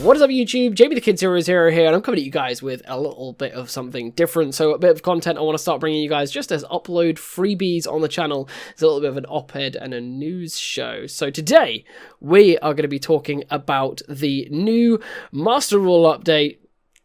What is up YouTube, Jamie the Kid 00 here, and I'm coming at you guys with a little bit of something different. So a bit of content I want to start bringing you guys just as upload freebies on the channel. It's a little bit of an op-ed and a news show. So today we are going to be talking about the new Master Rule update,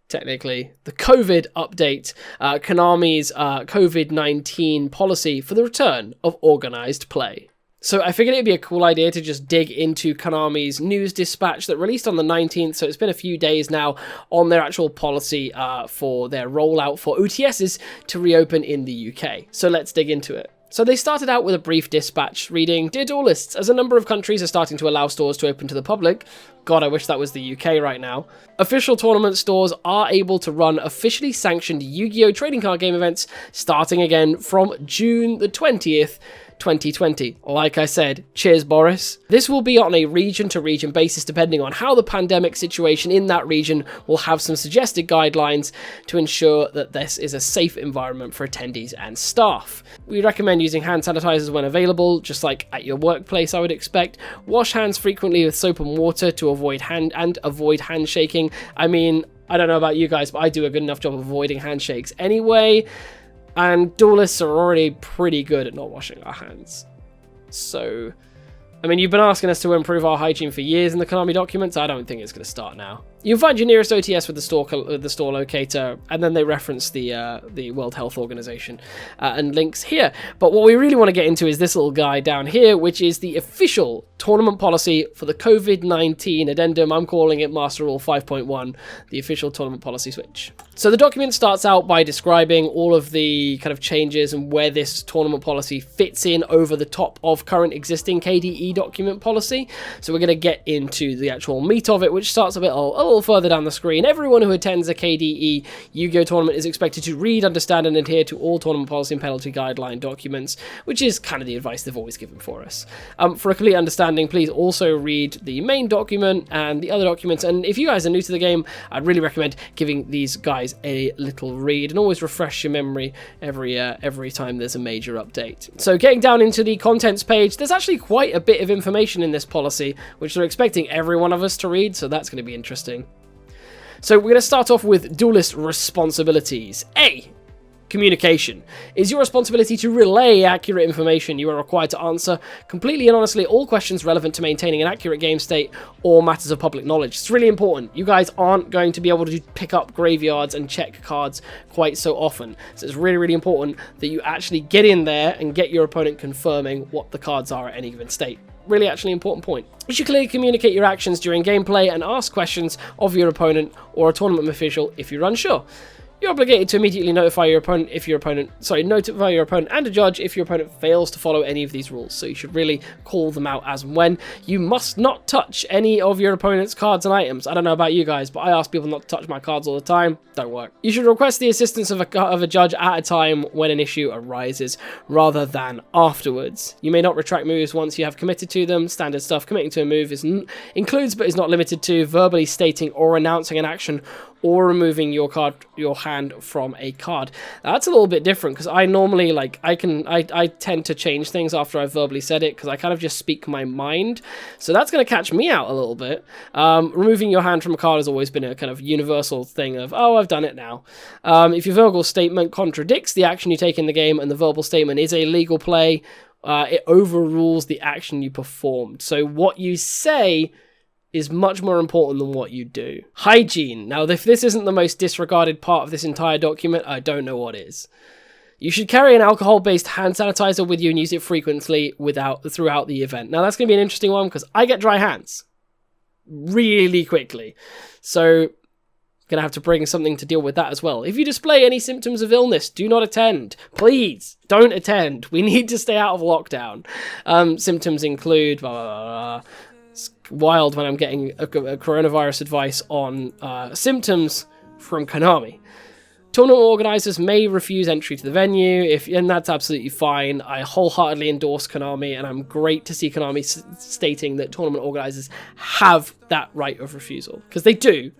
technically the COVID update, Konami's COVID-19 policy for the return of organized play. So I figured it'd be a cool idea to just dig into Konami's news dispatch that released on the 19th, so it's been a few days now, on their actual policy for their rollout for OTSs to reopen in the UK. So let's dig into it. So they started out with a brief dispatch reading, "Dear duelists, as a number of countries are starting to allow stores to open to the public," God, I wish that was the UK right now, "official tournament stores are able to run officially sanctioned Yu-Gi-Oh! Trading card game events starting again from June the 20th, 2020. Like I said, cheers Boris. This will be on a region-to-region basis depending on how the pandemic situation in that region will have some suggested guidelines to ensure that this is a safe environment for attendees and staff. We recommend using hand sanitizers when available, just like at your workplace I would expect. Wash hands frequently with soap and water to avoid handshaking. I mean, I don't know about you guys, but I do a good enough job of avoiding handshakes anyway. And duelists are already pretty good at not washing our hands. So, I mean, you've been asking us to improve our hygiene for years in the Konami documents. I don't think it's going to start now. You can find your nearest OTS with the store locator, and then they reference the World Health Organization and links here. But what we really want to get into is this little guy down here, which is the official tournament policy for the COVID-19 addendum. I'm calling it Master Rule 5.1, the official tournament policy switch. So the document starts out by describing all of the kind of changes and where this tournament policy fits in over the top of current existing KDE document policy. So we're going to get into the actual meat of it, which starts a little further down the screen. Everyone who attends a KDE Yu-Gi-Oh! Tournament is expected to read, understand, and adhere to all tournament policy and penalty guideline documents, which is kind of the advice they've always given for us. For a complete understanding, please also read the main document and the other documents, and if you guys are new to the game, I'd really recommend giving these guys a little read, and always refresh your memory every time there's a major update. So getting down into the contents page, there's actually quite a bit of information in this policy, which they're expecting every one of us to read, so that's going to be interesting. So we're going to start off with duelist responsibilities. A. Communication. It is your responsibility to relay accurate information. You are required to answer completely and honestly all questions relevant to maintaining an accurate game state or matters of public knowledge. It's really important. You guys aren't going to be able to pick up graveyards and check cards quite so often. So it's really, really important that you actually get in there and get your opponent confirming what the cards are at any given state. Really actually important point. You should clearly communicate your actions during gameplay and ask questions of your opponent or a tournament official if you're unsure. You're obligated to immediately notify your opponent notify your opponent and a judge if your opponent fails to follow any of these rules. So you should really call them out as and when. You must not touch any of your opponent's cards and items. I don't know about you guys, but I ask people not to touch my cards all the time. Don't work. You should request the assistance of a judge at a time when an issue arises, rather than afterwards. You may not retract moves once you have committed to them. Standard stuff. Committing to a move includes but is not limited to verbally stating or announcing an action or removing your hand from a card. That's a little bit different because I normally I tend to change things after I've verbally said it because I kind of just speak my mind. So that's going to catch me out a little bit. Removing your hand from a card has always been a kind of universal thing of, oh, I've done it now. If your verbal statement contradicts the action you take in the game and the verbal statement is a legal play, it overrules the action you performed. So what you say is much more important than what you do. Hygiene. Now, if this isn't the most disregarded part of this entire document, I don't know what is. You should carry an alcohol-based hand sanitizer with you and use it frequently throughout the event. Now, that's going to be an interesting one because I get dry hands really quickly. So, I'm going to have to bring something to deal with that as well. If you display any symptoms of illness, do not attend. Please, don't attend. We need to stay out of lockdown. Symptoms include blah, blah, blah. It's wild when I'm getting a coronavirus advice on symptoms from Konami. Tournament organisers may refuse entry to the venue, and that's absolutely fine. I wholeheartedly endorse Konami, and I'm great to see Konami stating that tournament organisers have that right of refusal, because they do,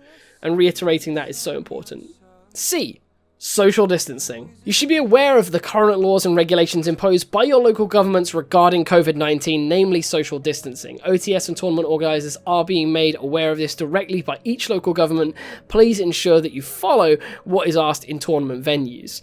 and reiterating that is so important. C. Social distancing. You should be aware of the current laws and regulations imposed by your local governments regarding COVID-19, namely social distancing. OTS and tournament organisers are being made aware of this directly by each local government. Please ensure that you follow what is asked in tournament venues.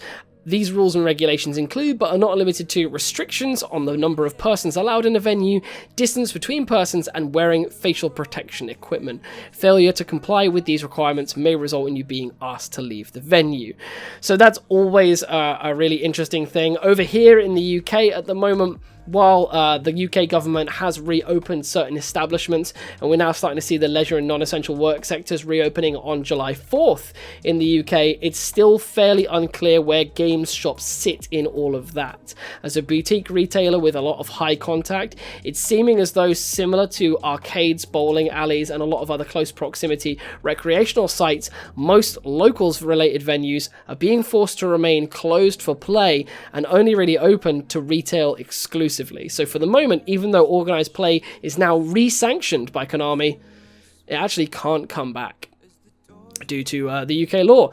These rules and regulations include, but are not limited to, restrictions on the number of persons allowed in a venue, distance between persons, and wearing facial protection equipment. Failure to comply with these requirements may result in you being asked to leave the venue. So that's always a really interesting thing. Over here in the UK at the moment, while the UK government has reopened certain establishments, and we're now starting to see the leisure and non-essential work sectors reopening on July 4th in the UK, it's still fairly unclear where games shops sit in all of that. As a boutique retailer with a lot of high contact, it's seeming as though, similar to arcades, bowling alleys, and a lot of other close proximity recreational sites, most locals related venues are being forced to remain closed for play and only really open to retail exclusively. So for the moment, even though organised play is now re-sanctioned by Konami, it actually can't come back due to the UK law.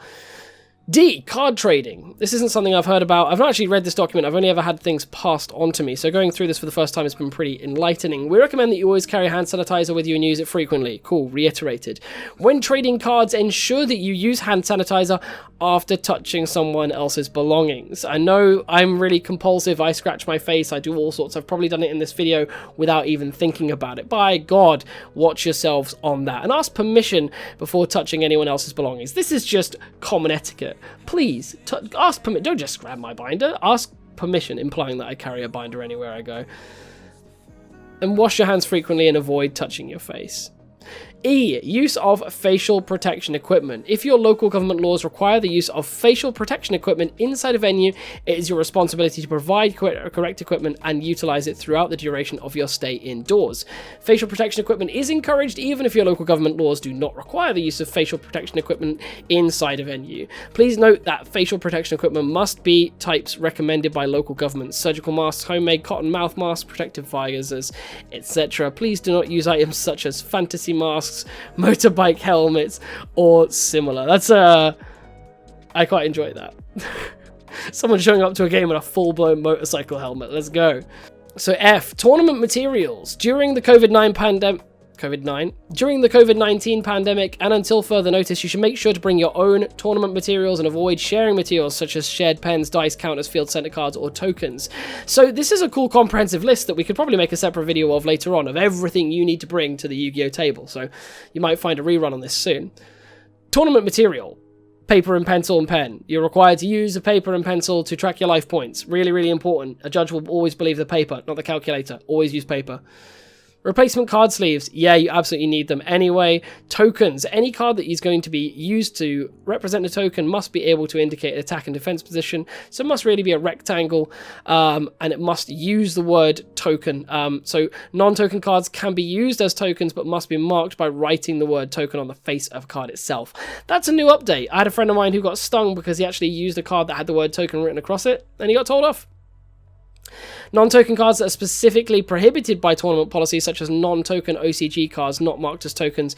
D, card trading. This isn't something I've heard about. I've not actually read this document. I've only ever had things passed on to me. So going through this for the first time has been pretty enlightening. We recommend that you always carry hand sanitizer with you and use it frequently. Cool, reiterated. When trading cards, ensure that you use hand sanitizer after touching someone else's belongings. I know I'm really compulsive. I scratch my face. I do all sorts. I've probably done it in this video without even thinking about it. By God, watch yourselves on that. And ask permission before touching anyone else's belongings. This is just common etiquette. Please, ask permission. Don't just grab my binder. Ask permission, implying that I carry a binder anywhere I go. And wash your hands frequently and avoid touching your face. E, use of facial protection equipment. If your local government laws require the use of facial protection equipment inside a venue, it is your responsibility to provide correct equipment and utilize it throughout the duration of your stay indoors. Facial protection equipment is encouraged even if your local government laws do not require the use of facial protection equipment inside a venue. Please note that facial protection equipment must be types recommended by local governments. Surgical masks, homemade cotton mouth masks, protective visors, etc. Please do not use items such as fantasy masks, motorbike helmets, or similar. That's I quite enjoy that. Someone showing up to a game in a full-blown motorcycle helmet. Let's go. So F, tournament materials. During the COVID-19 pandemic and until further notice, you should make sure to bring your own tournament materials and avoid sharing materials such as shared pens, dice, counters, field center cards, or tokens. So this is a cool comprehensive list that we could probably make a separate video of later on of everything you need to bring to the Yu-Gi-Oh table. So you might find a rerun on this soon. Tournament material. Paper and pencil and pen. You're required to use a paper and pencil to track your life points. Really, really important. A judge will always believe the paper, not the calculator. Always use paper. Replacement card sleeves, yeah, you absolutely need them anyway. Tokens, any card that is going to be used to represent a token must be able to indicate an attack and defense position, so it must really be a rectangle, and it must use the word token. So non-token cards can be used as tokens, but must be marked by writing the word token on the face of a card itself. That's a new update. I had a friend of mine who got stung because he actually used a card that had the word token written across it, and he got told off. Non-token cards that are specifically prohibited by tournament policies, such as non-token OCG cards not marked as tokens,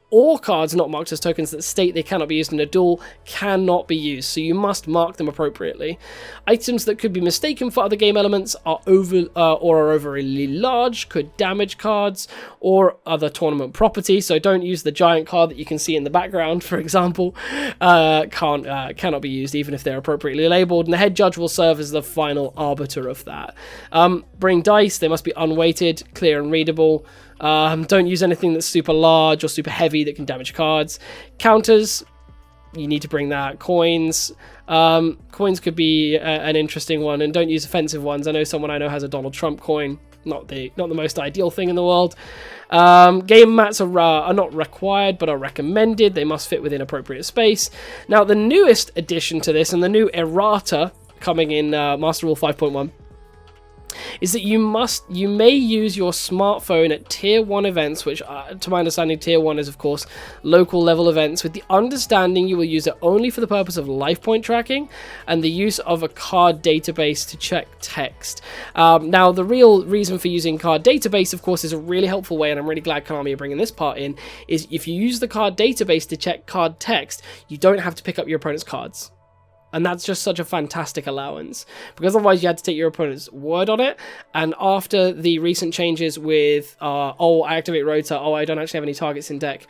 or cards not marked as tokens that state they cannot be used in a duel, cannot be used, so you must mark them appropriately. Items that could be mistaken for other game elements are overly large, could damage cards or other tournament property, so don't use the giant card that you can see in the background, for example. Cannot be used even if they're appropriately labelled, and the head judge will serve as the final arbiter of that. Bring dice, they must be unweighted, clear and readable. Don't use anything that's super large or super heavy that can damage cards. Counters, you need to bring that. Coins could be an interesting one, and don't use offensive ones. I know someone I know has a Donald Trump coin. Not the most ideal thing in the world. Game mats are not required, but are recommended. They must fit within appropriate space. Now, the newest addition to this, and the new errata coming in Master Rule 5.1, is that you may use your smartphone at tier 1 events, which to my understanding tier 1 is of course local level events, with the understanding you will use it only for the purpose of life point tracking and the use of a card database to check text. Now the real reason for using card database of course is a really helpful way, and I'm really glad Konami are bringing this part in, is if you use the card database to check card text, you don't have to pick up your opponent's cards. And that's just such a fantastic allowance, because otherwise you had to take your opponent's word on it. And after the recent changes with, oh, I activate Rota, oh, I don't actually have any targets in deck,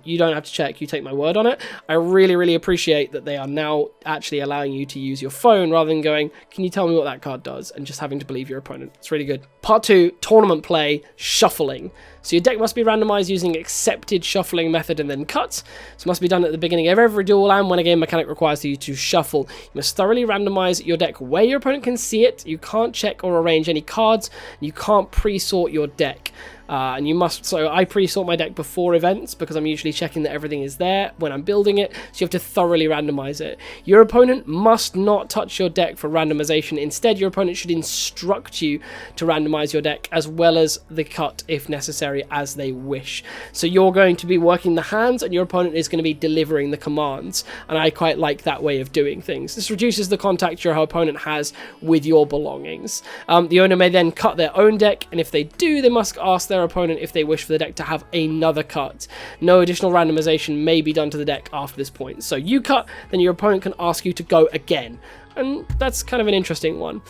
you don't have to check, you take my word on it. I really, really appreciate that they are now actually allowing you to use your phone rather than going, can you tell me what that card does? And just having to believe your opponent. It's really good. Part 2, tournament play, shuffling. So your deck must be randomized using accepted shuffling method and then cut. This must be done at the beginning of every duel and when a game mechanic requires you to shuffle. You must thoroughly randomize your deck where your opponent can see it. You can't check or arrange any cards. You can't pre-sort your deck. And you must, so I pre-sort my deck before events because I'm usually checking that everything is there when I'm building it, so you have to thoroughly randomize it. Your opponent must not touch your deck for randomization. Instead, your opponent should instruct you to randomize your deck as well as the cut if necessary as they wish. So you're going to be working the hands and your opponent is going to be delivering the commands, and I quite like that way of doing things. This reduces the contact your opponent has with your belongings. The owner may then cut their own deck, and if they do, they must ask their opponent if they wish for the deck to have another cut. No additional randomization may be done to the deck after this point. So you cut, then your opponent can ask you to go again. And that's kind of an interesting one.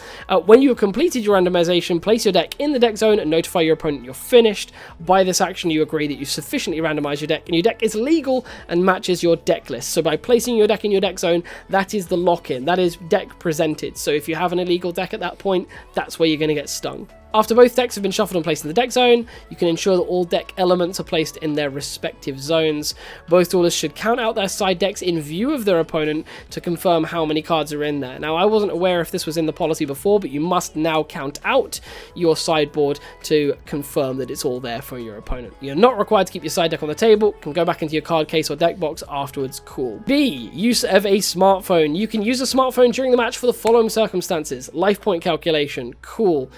When you have completed your randomization, place your deck in the deck zone and notify your opponent you're finished. By this action, you agree that you've sufficiently randomized your deck and your deck is legal and matches your deck list. So by placing your deck in your deck zone, that is the lock-in. That is deck presented. So if you have an illegal deck at that point, that's where you're going to get stung. After both decks have been shuffled and placed in the deck zone, you can ensure that all deck elements are placed in their respective zones. Both duelists should count out their side decks in view of their opponent to confirm how many cards are in there. Now, I wasn't aware if this was in the policy before, but you must now count out your sideboard to confirm that it's all there for your opponent. You're not required to keep your side deck on the table, can go back into your card case or deck box afterwards, cool. B, use of a smartphone. You can use a smartphone during the match for the following circumstances. Life point calculation, cool.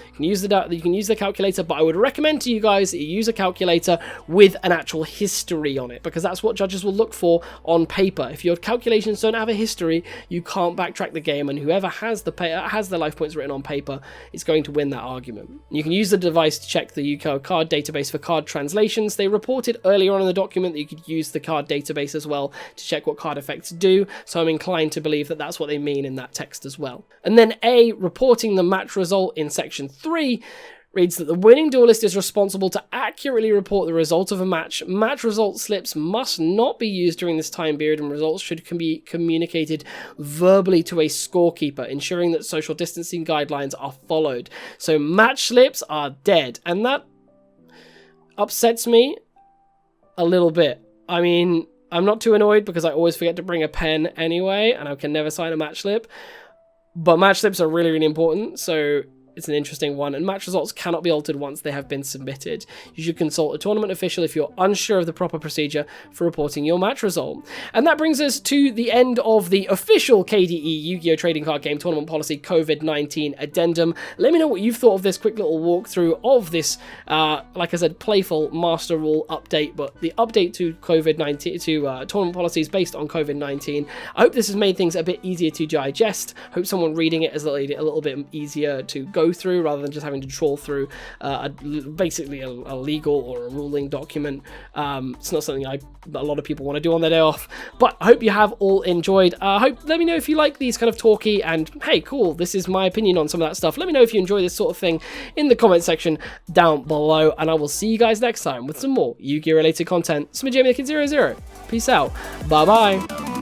You can use the calculator, but I would recommend to you guys that you use a calculator with an actual history on it, because that's what judges will look for on paper. If your calculations don't have a history, you can't backtrack the game, and whoever has the life points written on paper is going to win that argument. You can use the device to check the UK card database for card translations. They reported earlier on in the document that you could use the card database as well to check what card effects do, so I'm inclined to believe that that's what they mean in that text as well. And then A, reporting the match result in section 3, reads that the winning duelist is responsible to accurately report the result of a match. Match result slips must not be used during this time period, and results should be communicated verbally to a scorekeeper, ensuring that social distancing guidelines are followed. So match slips are dead, and that upsets me a little bit. I mean, I'm not too annoyed because I always forget to bring a pen anyway, and I can never sign a match slip. But match slips are really, really important, so it's an interesting one, and match results cannot be altered once they have been submitted. You should consult a tournament official if you're unsure of the proper procedure for reporting your match result. And that brings us to the end of the official KDE Yu-Gi-Oh! Trading Card Game Tournament Policy COVID-19 Addendum. Let me know what you've thought of this quick little walkthrough of this, like I said, playful master rule update, but the update to COVID-19, to tournament policies based on COVID-19. I hope this has made things a bit easier to digest. Hope someone reading it has made it a little bit easier to go through rather than just having to trawl through basically a legal or a ruling document. It's not something a lot of people want to do on their day off, but I hope you have all enjoyed. Let me know if you like these kind of talky and, hey, cool, this is my opinion on some of that stuff. Let me know if you enjoy this sort of thing in the comment section down below, and I will see you guys next time with some more Yu-Gi-Oh! Related content. It's me, Jamie the Kid 00. Peace out. Bye-bye.